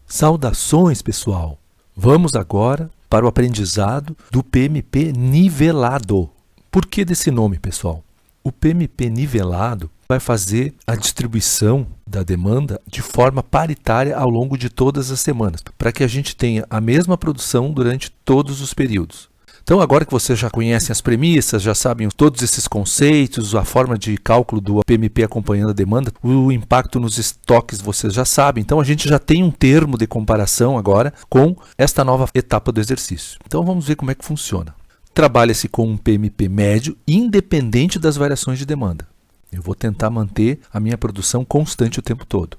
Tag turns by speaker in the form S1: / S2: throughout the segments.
S1: Saudações, pessoal! Vamos agora para o aprendizado do PMP nivelado. Por que desse nome, pessoal? O PMP nivelado vai fazer a distribuição da demanda de forma paritária ao longo de todas as semanas, para que a gente tenha a mesma produção durante todos os períodos. Então, agora que vocês já conhecem as premissas, já sabem todos esses conceitos, a forma de cálculo do PMP acompanhando a demanda, o impacto nos estoques vocês já sabem. Então, a gente já tem um termo de comparação agora com esta nova etapa do exercício. Então, vamos ver como é que funciona. Trabalha-se com um PMP médio, independente das variações de demanda. Eu vou tentar manter a minha produção constante o tempo todo.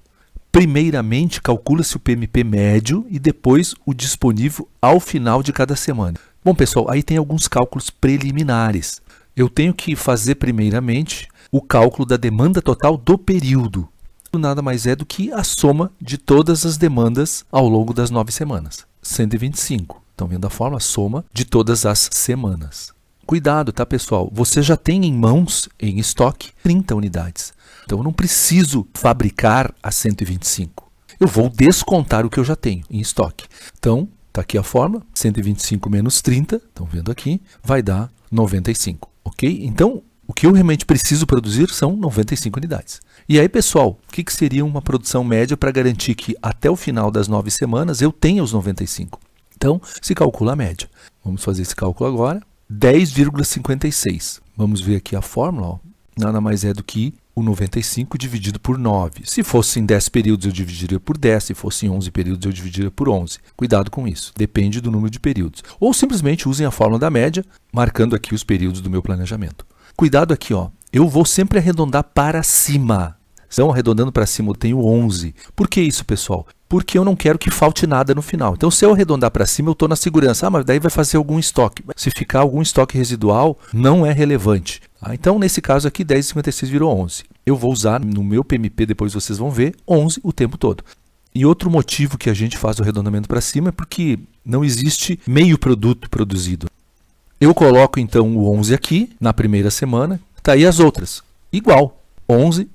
S1: Primeiramente, calcula-se o PMP médio e depois o disponível ao final de cada semana. Bom, pessoal, aí tem alguns cálculos preliminares. Eu tenho que fazer primeiramente o cálculo da demanda total do período. Nada mais é do que a soma de todas as demandas ao longo das 9 semanas. 125. Estão vendo a forma? Soma de todas as semanas. Cuidado, tá, pessoal? Você já tem em mãos, em estoque, 30 unidades. Então, eu não preciso fabricar a 125. Eu vou descontar o que eu já tenho em estoque. Então, está aqui a fórmula, 125 menos 30, estão vendo aqui, vai dar 95, ok? Então, o que eu realmente preciso produzir são 95 unidades. E aí, pessoal, o que seria uma produção média para garantir que até o final das 9 semanas eu tenha os 95? Então, se calcula a média. Vamos fazer esse cálculo agora. 10,56. Vamos ver aqui a fórmula. Ó. Nada mais é do que o 95 dividido por 9. Se fosse em 10 períodos, eu dividiria por 10. Se fosse em 11 períodos, eu dividiria por 11. Cuidado com isso. Depende do número de períodos. Ou simplesmente usem a fórmula da média, marcando aqui os períodos do meu planejamento. Cuidado aqui, ó. Eu vou sempre arredondar para cima. Então, arredondando para cima, eu tenho 11. Por que isso, pessoal? Porque eu não quero que falte nada no final. Então, se eu arredondar para cima, eu estou na segurança. Ah, mas daí vai fazer algum estoque. Se ficar algum estoque residual, não é relevante. Então, nesse caso aqui, 10,56 virou 11. Eu vou usar no meu PMP, depois vocês vão ver, 11 o tempo todo. E outro motivo que a gente faz o arredondamento para cima é porque não existe meio produto produzido. Eu coloco, então, o 11 aqui, na primeira semana. Tá aí as outras. Igual, 11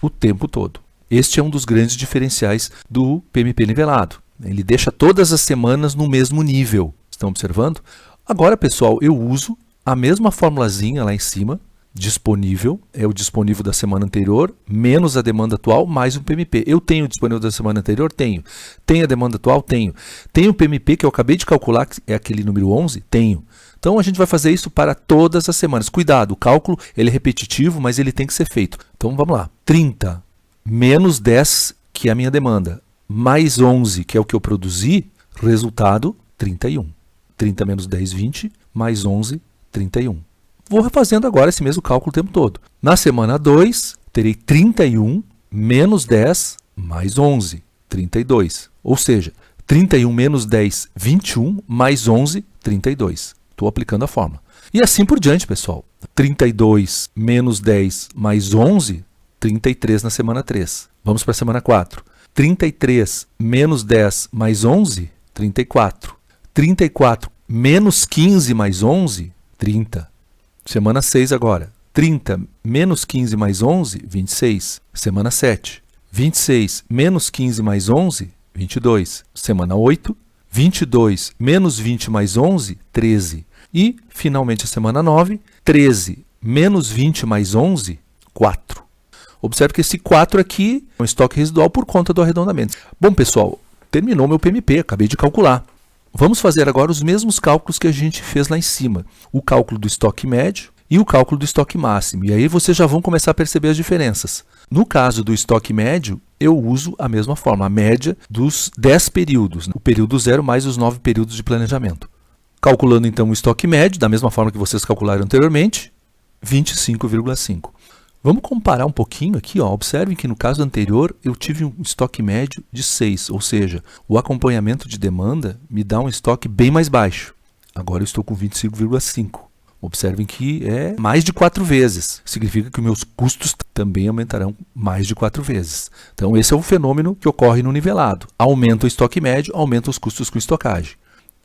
S1: o tempo todo. Este é um dos grandes diferenciais do PMP nivelado. Ele deixa todas as semanas no mesmo nível. Estão observando? Agora, pessoal, eu uso a mesma formulazinha lá em cima, disponível, é o disponível da semana anterior, menos a demanda atual, mais o PMP. Eu tenho o disponível da semana anterior? Tenho. Tenho a demanda atual? Tenho. Tenho o PMP que eu acabei de calcular, que é aquele número 11? Tenho. Então, a gente vai fazer isso para todas as semanas. Cuidado, o cálculo ele é repetitivo, mas ele tem que ser feito. Então, vamos lá. 30 menos 10, que é a minha demanda, mais 11, que é o que eu produzi, resultado 31. 30 menos 10, 20, mais 11, 31. Vou refazendo agora esse mesmo cálculo o tempo todo. Na semana 2, terei 31 menos 10, mais 11, 32. Ou seja, 31 menos 10, 21, mais 11, 32. Estou aplicando a fórmula. E assim por diante, pessoal. 32 menos 10 mais 11, 33 na semana 3. Vamos para a semana 4. 33 menos 10 mais 11, 34. 34 menos 15 mais 11, 30. Semana 6 agora. 30 menos 15 mais 11, 26. Semana 7. 26 menos 15 mais 11, 22. Semana 8. 22 menos 20 mais 11, 13. E, finalmente, a semana 9, 13 menos 20 mais 11, 4. Observe que esse 4 aqui é um estoque residual por conta do arredondamento. Bom, pessoal, terminou meu PMP, acabei de calcular. Vamos fazer agora os mesmos cálculos que a gente fez lá em cima. O cálculo do estoque médio e o cálculo do estoque máximo. E aí vocês já vão começar a perceber as diferenças. No caso do estoque médio, eu uso a mesma forma, a média dos 10 períodos, o período 0 mais os 9 períodos de planejamento. Calculando então o estoque médio, da mesma forma que vocês calcularam anteriormente, 25,5. Vamos comparar um pouquinho aqui, ó. Observem que no caso anterior eu tive um estoque médio de 6, ou seja, o acompanhamento de demanda me dá um estoque bem mais baixo. Agora eu estou com 25,5. Observem que é mais de 4 vezes. Significa que os meus custos também aumentarão mais de 4 vezes. Então esse é o fenômeno que ocorre no nivelado. Aumenta o estoque médio, aumenta os custos com estocagem.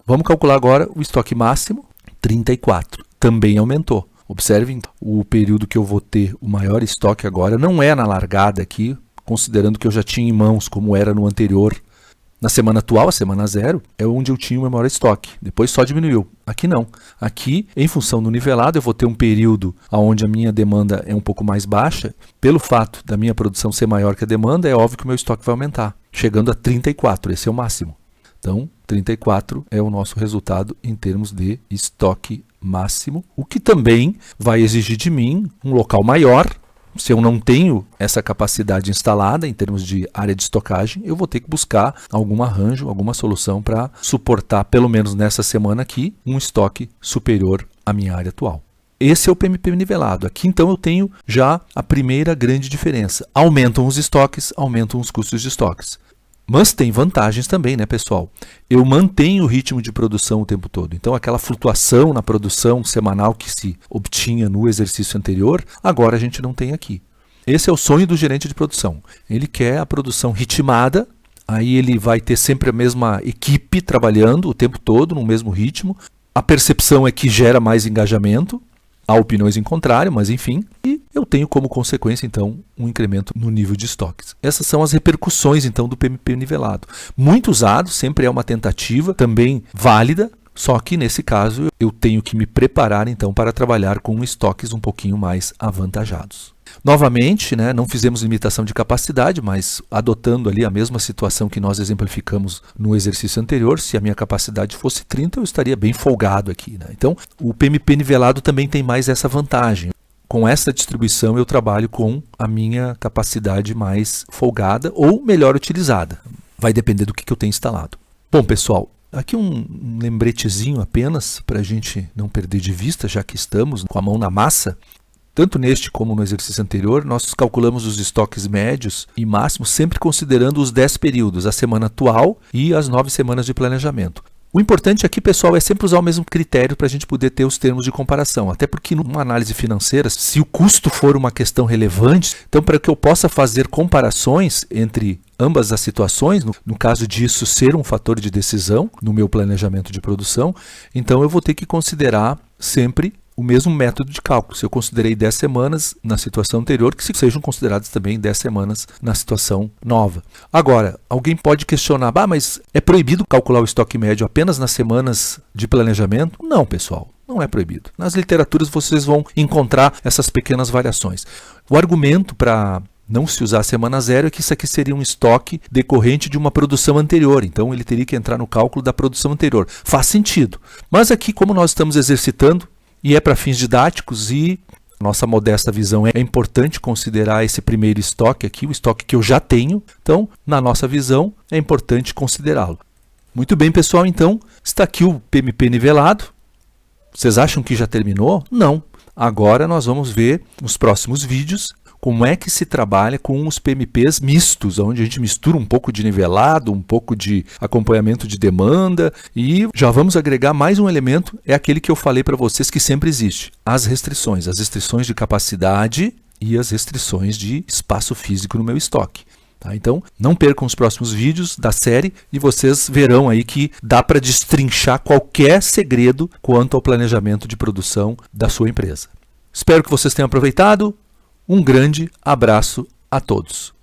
S1: Vamos calcular agora o estoque máximo, 34. Também aumentou. Observem o período que eu vou ter o maior estoque agora, não é na largada aqui, considerando que eu já tinha em mãos como era no anterior. Na semana atual, a semana 0, é onde eu tinha o meu maior estoque. Depois só diminuiu. Aqui não. Aqui, em função do nivelado, eu vou ter um período onde a minha demanda é um pouco mais baixa. Pelo fato da minha produção ser maior que a demanda, é óbvio que o meu estoque vai aumentar, chegando a 34. Esse é o máximo. Então, 34 é o nosso resultado em termos de estoque máximo, o que também vai exigir de mim um local maior. Se eu não tenho essa capacidade instalada em termos de área de estocagem, eu vou ter que buscar algum arranjo, alguma solução para suportar, pelo menos nessa semana aqui, um estoque superior à minha área atual. Esse é o PMP nivelado. Aqui então eu tenho já a primeira grande diferença. Aumentam os estoques, aumentam os custos de estoques. Mas tem vantagens também, né, pessoal? Eu mantenho o ritmo de produção o tempo todo. Então, aquela flutuação na produção semanal que se obtinha no exercício anterior, agora a gente não tem aqui. Esse é o sonho do gerente de produção. Ele quer a produção ritmada, aí ele vai ter sempre a mesma equipe trabalhando o tempo todo, no mesmo ritmo. A percepção é que gera mais engajamento. Há opiniões em contrário, mas enfim, e eu tenho como consequência, então, um incremento no nível de estoques. Essas são as repercussões, então, do PMP nivelado. Muito usado, sempre é uma tentativa, também válida, só que, nesse caso, eu tenho que me preparar, então, para trabalhar com estoques um pouquinho mais avantajados. Novamente, né, não fizemos limitação de capacidade, mas adotando ali a mesma situação que nós exemplificamos no exercício anterior, se a minha capacidade fosse 30, eu estaria bem folgado aqui, né? Então, o PMP nivelado também tem mais essa vantagem. Com essa distribuição, eu trabalho com a minha capacidade mais folgada ou melhor utilizada. Vai depender do que eu tenho instalado. Bom, pessoal, aqui um lembretezinho apenas para a gente não perder de vista, já que estamos com a mão na massa. Tanto neste como no exercício anterior, nós calculamos os estoques médios e máximos sempre considerando os 10 períodos, a semana atual e as 9 semanas de planejamento. O importante aqui, pessoal, é sempre usar o mesmo critério para a gente poder ter os termos de comparação. Até porque numa análise financeira, se o custo for uma questão relevante, então para que eu possa fazer comparações entre ambas as situações, no caso disso ser um fator de decisão no meu planejamento de produção, então eu vou ter que considerar sempre o mesmo método de cálculo. Se eu considerei 10 semanas na situação anterior, que sejam consideradas também 10 semanas na situação nova. Agora, alguém pode questionar, mas é proibido calcular o estoque médio apenas nas semanas de planejamento? Não, pessoal, não é proibido. Nas literaturas vocês vão encontrar essas pequenas variações. O argumento para não se usar a semana 0 é que isso aqui seria um estoque decorrente de uma produção anterior, então ele teria que entrar no cálculo da produção anterior. Faz sentido. Mas aqui, como nós estamos exercitando, e é para fins didáticos e nossa modesta visão é importante considerar esse primeiro estoque aqui, o estoque que eu já tenho. Então, na nossa visão, é importante considerá-lo. Muito bem, pessoal, então, está aqui o PMP nivelado. Vocês acham que já terminou? Não. Agora nós vamos ver nos próximos vídeos como é que se trabalha com os PMPs mistos, onde a gente mistura um pouco de nivelado, um pouco de acompanhamento de demanda e já vamos agregar mais um elemento, é aquele que eu falei para vocês que sempre existe, as restrições de capacidade e as restrições de espaço físico no meu estoque. Tá? Então, não percam os próximos vídeos da série e vocês verão aí que dá para destrinchar qualquer segredo quanto ao planejamento de produção da sua empresa. Espero que vocês tenham aproveitado. Um grande abraço a todos.